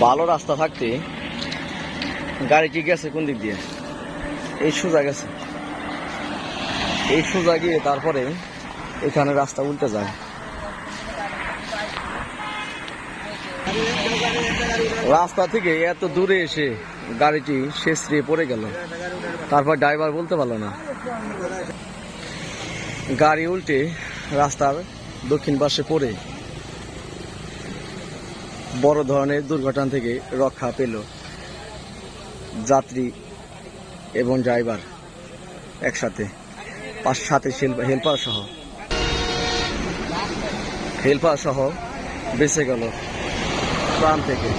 ভালো রাস্তা থাকতে গাড়িটি গেছে কোন দিক দিয়ে? এই সোজা গেছে, এই সোজা গিয়ে তারপরে এখানে রাস্তা উল্টে যায়। রাস্তা থেকে এত দূরে এসে গাড়িটি শেষরিয়ে পড়ে গেল, তারপর ড্রাইভার বলতে পারলো না। গাড়ি উল্টে রাস্তার দক্ষিণ পাশে পড়ে বড় ধরনের দুর্ঘটনা থেকে রক্ষা পেল যাত্রী এবং ড্রাইভার একসাথে, সাথে হেল্পার সহ বেঁচে গেল প্রাণ থেকে।